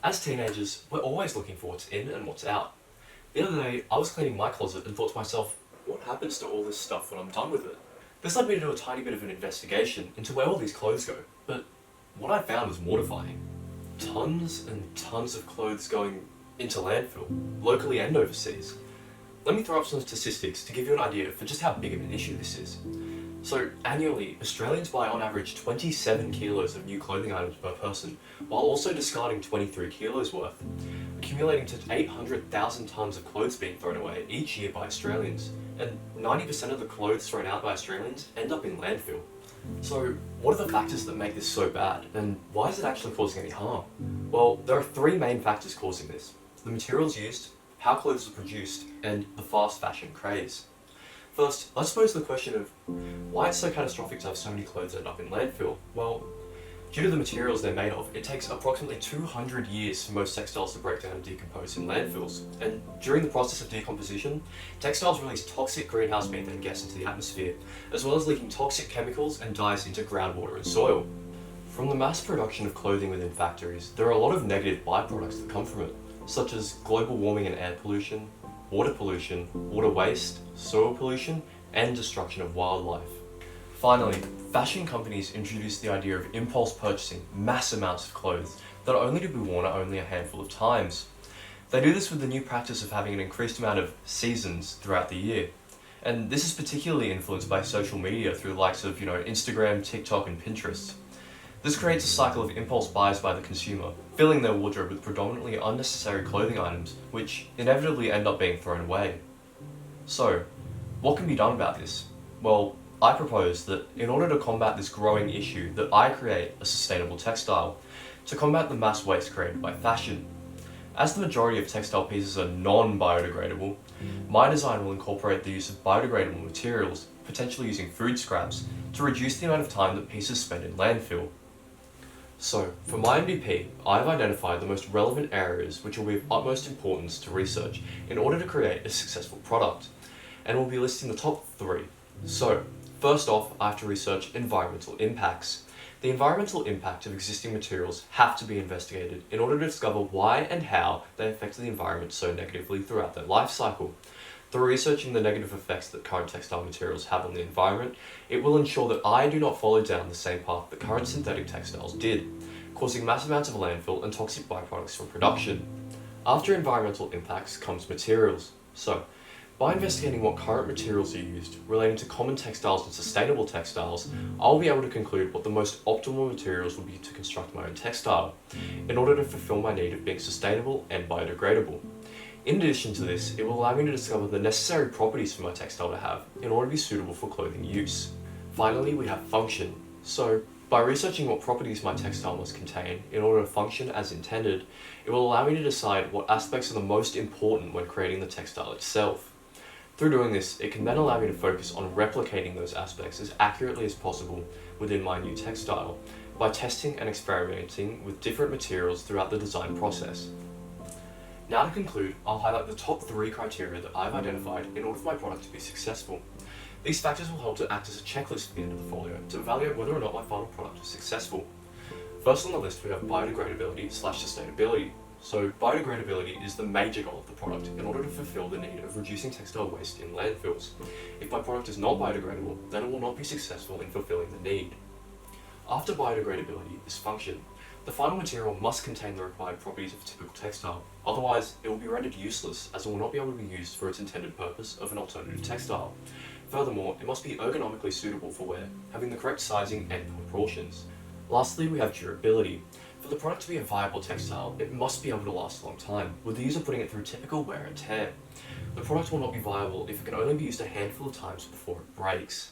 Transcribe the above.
As teenagers, we're always looking for what's in and what's out. The other day, I was cleaning my closet and thought to myself, what happens to all this stuff when I'm done with it? This led me to do a tiny bit of an investigation into where all these clothes go, but what I found was mortifying. Tons and tons of clothes going into landfill, locally and overseas. Let me throw up some statistics to give you an idea for just how big of an issue this is. So, annually, Australians buy on average 27 kilos of new clothing items per person, while also discarding 23 kilos worth, accumulating to 800,000 tonnes of clothes being thrown away each year by Australians, and 90% of the clothes thrown out by Australians end up in landfill. So, what are the factors that make this so bad, and why is it actually causing any harm? Well, there are three main factors causing this: the materials used, how clothes are produced, and the fast fashion craze. First, let's pose the question of why it's so catastrophic to have so many clothes end up in landfill. Well, due to the materials they're made of, it takes approximately 200 years for most textiles to break down and decompose in landfills. And during the process of decomposition, textiles release toxic greenhouse methane gas into the atmosphere, as well as leaking toxic chemicals and dyes into groundwater and soil. From the mass production of clothing within factories, there are a lot of negative byproducts that come from it, such as global warming and air pollution, water waste, soil pollution, and destruction of wildlife. Finally, fashion companies introduced the idea of impulse purchasing mass amounts of clothes that are only to be worn only a handful of times. They do this with the new practice of having an increased amount of seasons throughout the year. And this is particularly influenced by social media through the likes of, Instagram, TikTok, and Pinterest. This creates a cycle of impulse buys by the consumer, filling their wardrobe with predominantly unnecessary clothing items, which inevitably end up being thrown away. So, what can be done about this? Well, I propose that in order to combat this growing issue, that I create a sustainable textile to combat the mass waste created by fashion. As the majority of textile pieces are non-biodegradable, my design will incorporate the use of biodegradable materials, potentially using food scraps, to reduce the amount of time that pieces spend in landfill. So, for my MVP, I've identified the most relevant areas which will be of utmost importance to research in order to create a successful product, and we'll be listing the top three. So, first off, I have to research environmental impacts. The environmental impact of existing materials have to be investigated in order to discover why and how they affect the environment so negatively throughout their life cycle. Through researching the negative effects that current textile materials have on the environment, it will ensure that I do not follow down the same path that current synthetic textiles did, causing mass amounts of landfill and toxic byproducts from production. After environmental impacts comes materials. So, by investigating what current materials are used relating to common textiles and sustainable textiles, I'll be able to conclude what the most optimal materials will be to construct my own textile, in order to fulfill my need of being sustainable and biodegradable. In addition to this, it will allow me to discover the necessary properties for my textile to have in order to be suitable for clothing use. Finally, we have function. So, by researching what properties my textile must contain in order to function as intended, it will allow me to decide what aspects are the most important when creating the textile itself. Through doing this, it can then allow me to focus on replicating those aspects as accurately as possible within my new textile, by testing and experimenting with different materials throughout the design process. Now to conclude, I'll highlight the top three criteria that I've identified in order for my product to be successful. These factors will help to act as a checklist at the end of the folio to evaluate whether or not my final product is successful. First on the list we have biodegradability/sustainability. So biodegradability is the major goal of the product in order to fulfill the need of reducing textile waste in landfills. If my product is not biodegradable, then it will not be successful in fulfilling the need. After biodegradability is function. The final material must contain the required properties of a typical textile, otherwise it will be rendered useless as it will not be able to be used for its intended purpose of an alternative textile. Furthermore, it must be ergonomically suitable for wear, having the correct sizing and proportions. Lastly, we have durability. For the product to be a viable textile, it must be able to last a long time, with the user putting it through typical wear and tear. The product will not be viable if it can only be used a handful of times before it breaks.